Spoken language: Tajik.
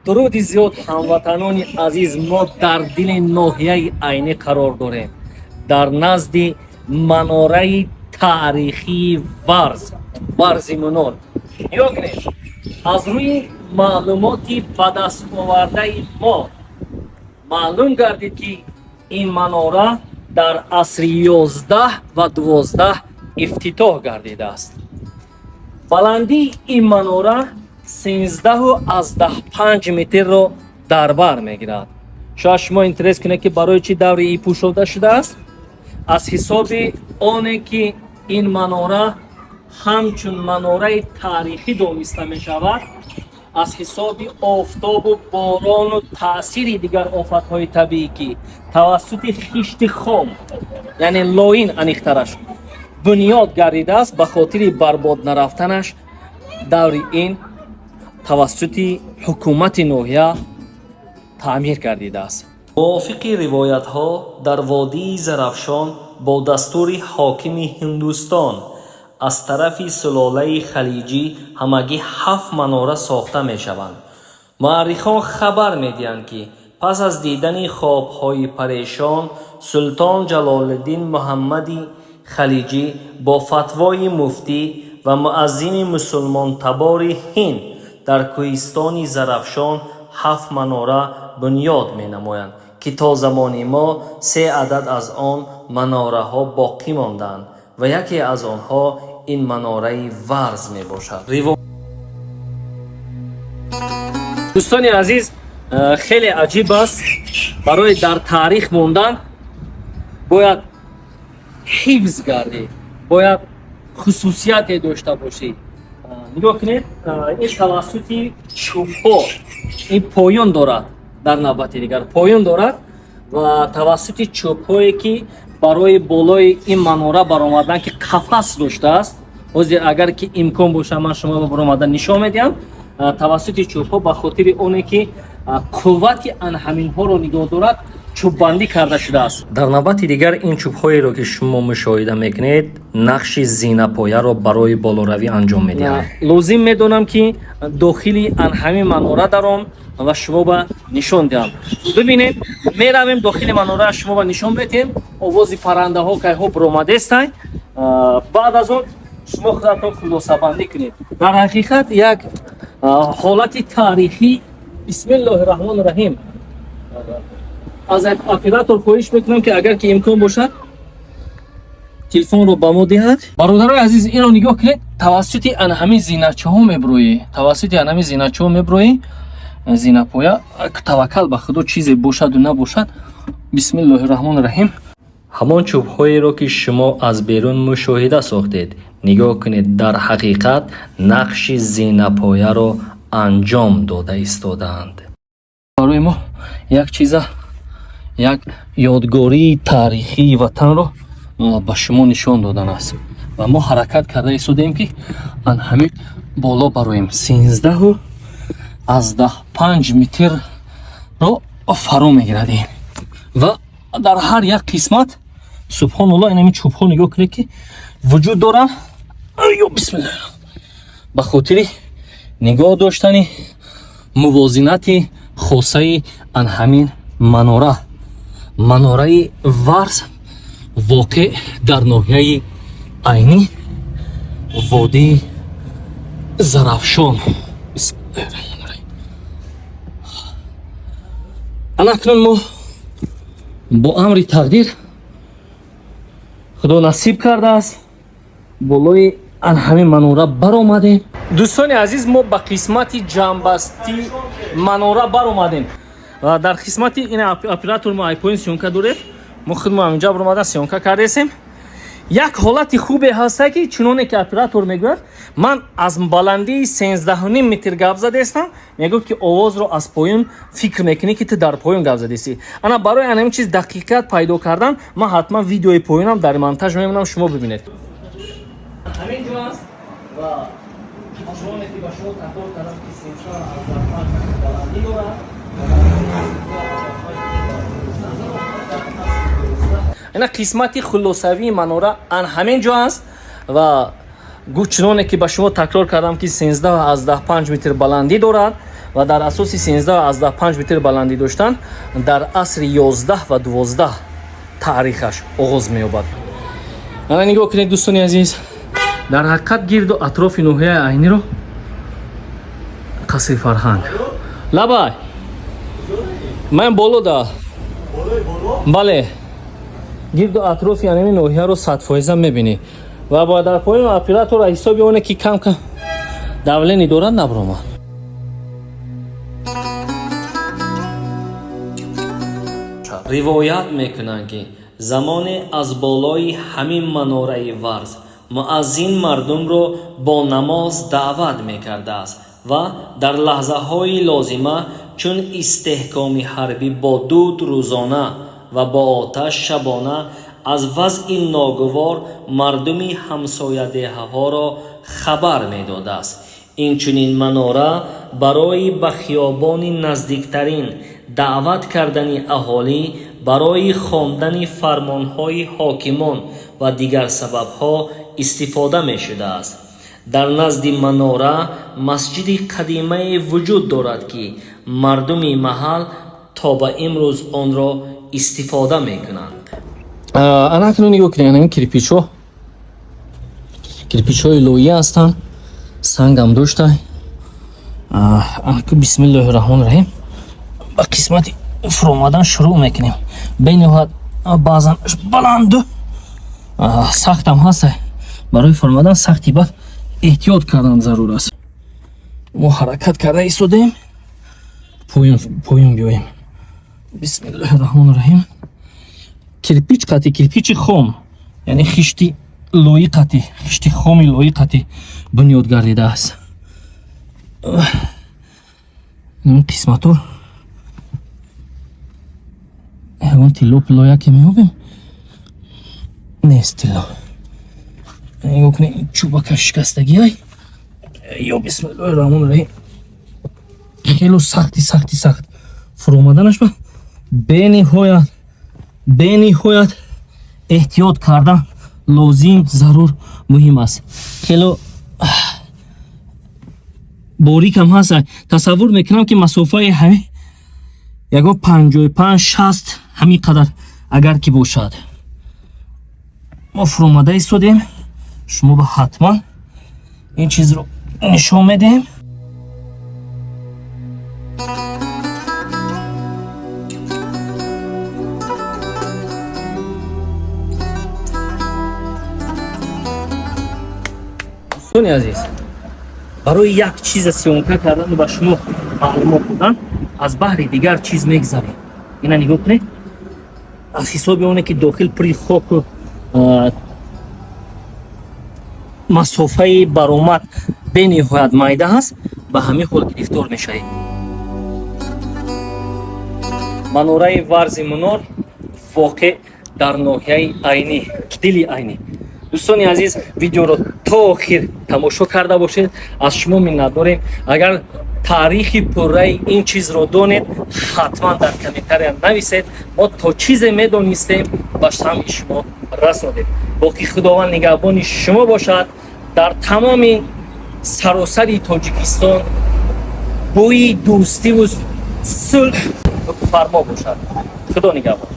дуруди зиёд ҳамватанони азиз, мо дар дили ноҳияи Айни қарор дорем, дар назди манораи таърихии варзи Мунор. Нигоҳ кунед, аз рӯи маълумоти ба дастовардаи мо маълум гардид ки ин манора дар асри 11 ва 12 ифтитоҳ гардидааст. баландии ин манора 13.5 метрро дар бар мегирад. шояд шумо интерес кунед ки барои чӣ даври ин пӯшода шудааст. аз ҳисоби оне ки ин манора ҳамчун манораи таърихӣ дониста мешавад, аз ҳисоби офтобу борону таъсири дигар офатҳои табиӣ ки тавассути хишти хом, яъне лоин аниқтараш бунёд гардидааст, ба хотири барбод нарафтанаш даври ин тавассути ҳукумати ноҳия таъмир гардидааст. мувофиқи ривоятҳо, дар водии Зарафшон бо дастури ҳокими Ҳиндустон аз тарафи сулолаи Халиҷӣ ҳамагӣ 7 манора сохта мешаванд. муаррихон хабар медиҳанд ки пас аз дидани хобҳои парешон, Султон Ҷалолиддин Муҳаммади Халиҷӣ бо фатвои муфтӣ ва муаззини мусулмонтабори Ҳинд дар кӯҳистони Зарафшон 7 манора бунёд менамоянд ки то замони мо 3 адад аз он манораҳо боқӣ мондаанд ва яке аз онҳо ин манораи варз мебошад. дӯстони азиз, хеле аҷиб аст, барои дар таърих мондан бояд ҳифз гардӣ, бояд хусусияте дошта бошӣ. нигоҳ кунед, ин тавассути чӯбҳо ин поён дорад, дар навбати дигар поён дорад ва тавассути чӯбҳое ки барои болои ин манора баромадан ки қафас доштааст. ҳозир агар ки имкон боша ман шумо баромадан нишон медиҳам. тавассути чӯбҳо ба хотири оне ки қуввати анҳаминҳоро нигоҳ дорад, чӯббандӣ карда шудааст. дар навбати дигар ин чӯбҳоеро ки шумо мушоҳида мекунед, нақши зинапояро барои болоравӣ анҷом медиҳанд. лозим медонам ки дохили анҳамин манора даром ва шумо ба нишон диҳам. бибинед, меравем дохили манора шумо ба нишон бетем. овози паррандаҳо кайҳо биромадестай. баъд аз он шумо худатон хулосабандӣ кунед. дар ҳақиқат як ҳолати таърихӣ. бисмиллоҳи раҳмони раҳим. аз оператор хоҳиш мекунам ки агар ки имкон бошад телефонро ба мо диҳад. бародарои азиз, инро нигоҳ кунед, тавассути анҳамин зиначаҳо меброӣ, тавассути анҳамин зиначаҳо меброӣ. зинапоя таваккал ба худо, чизе бошаду набошад. бисмиллоҳи раҳмони раҳим. ҳамон чӯбҳоеро ки шумо аз берун мушоҳида сохтед, нигоҳ кунед, дар ҳақиқат нақши зинапояро анҷом дода истодаанд. барои мо як чиза, як ёдгории таърихии ватанро ба шумо нишон додан аст ва мо ҳаракат карда истодем ки анҳамин боло бароем. 13.5 метрро фаро мегирадем ва дар ҳар як қисмат субҳоналлоҳ инами чӯбҳо нигоҳ кунед ки вуҷуд доранд. ё бисмиллаҳ, ба хотири нигоҳ доштани мувозинати хосаи анҳамин манора, манораи варз воқеъ дар ноҳияи Айни, водии Зарафшон. анакнун мо бо амри тақдир худо насиб кардааст болои анҳамин манора баромадем. дӯстони азиз, мо ба қисмати ҷамъбасти манора баромадем. дар қисмати ин оператор мо айпоин сёнка дорем. мо худмо ҳаминҷа баромадан сёнка кардесем. як ҳолати хубе ҳаста ки чуноне ки оператор мегӯяд, ман аз баландии 13.5 метр гап задестам. мегӯяд ки овозро аз поён фикр мекунӣ ки ту дар поён гап задесӣ. ана барои анҳамин чиз дақиқат пайдо кардан ман ҳатман видеои поёнам дар монтаж мемонам, шумо бибинед. ҳамин ҷо аст ва чуноне ки ба шумо такрор кардам ки 13.5 метр баландӣ дорад. ина қисмати хулосавии манора анҳамин ҷо аст ва чуноне ки ба шумо такрор кардам ки 13.5 метр баландӣ дорад ва дар асоси 13-15 метр баландӣ доштан дар асри 11 ва 12 таърихаш оғоз меёбад. ана нигоҳ кунед дӯстони азиз, дар ҳақиқат гирду атрофи ноҳияи айниро қасри Фарҳанг. Лабай ман болода бале гирду атрофи анами ноҳияро 100% мебинӣ ва бояд дар поёни оператора ҳисоби оне ки кам давлени дорад набромад. ривоят мекунанд ки замоне аз болои ҳамин манораи варз муаззин мардумро бо намоз даъват мекардааст ва дар лаҳзаҳои лозима чун истеҳкоми ҳарбӣ бо дуд рӯзона ва бо оташ шабона аз вазъи ногувор мардуми ҳамсоядеҳаҳоро хабар медодааст. инчунин манора барои ба хиёбони наздиктарин даъват кардани аҳолӣ барои хондани фармонҳои ҳокимон ва дигар сабабҳо истифода мешудааст. дар назди манора масҷиди қадимае вуҷуд дорад ки мардуми маҳал то ба имрӯз онро истифода мекунанд. ана акнун нигоҳ кунед, ин кирпичҳои лоӣ ҳастанд, сангам доштай. бисмиллоҳи раҳмони раҳим ба қисмати фуромадан шурӯъ мекунем. бениҳоят баъзан баланду сахтам ҳастай. барои фуромадан сахти бад эҳтиёт кардан зарур аст. мо ҳаракат карда истодаем, поён биёем. бисмиллоҳи раҳмони раҳим. кирпич қатӣ, кирпичи хом, яъне хишти лоӣ қатӣ, хишти хоми лоӣ қатӣ бунёд гардидааст. ин қисматҳо ягон тилло пиллоя ки меёбем нест тилло. нигоҳ кунед чӯбака шикастагиай. ё бисмиллоҳи раҳмони раҳим. хело сахт фуромаданаш ба бениҳоят эҳтиёт кардан лозим, зарур, муҳим аст. хело борикам ҳаст. тасаввур мекунам ки масофаи ҳамин ягон 55-60 ҳамин қадар агар ки бошад. мо фуромада истодем. шумо ба ҳатман ин чизро нишон медиҳем. дӯстони азиз, барои як чиза сиёнка кардану ба шумо маълумот додан аз баҳри дигар чиз мегзарем. ина нигоҳ кунед. аз ҳисоби оне ки дохил пури хоку масофаи баромад бениҳоят майда ҳаст, ба ҳамин ҳол гирифтор мешавем. манораи варзи Мунор воқеъ дар ноҳияи Айнӣ, дили Айнӣ. дӯстони азиз, видеоро то охир тамошо карда бошед. аз шумо миннат дорем. агар таърихи пурраи ин чизро донед, ҳатман дар комментария нависед. мо то чизе медонистем ба самъи шумо расонем. боқи худованд нигаҳбони шумо бошад. дар тамоми саросари Тоҷикистон бӯи дӯстиву сулҳ фармо бошад. худо нигаҳбон.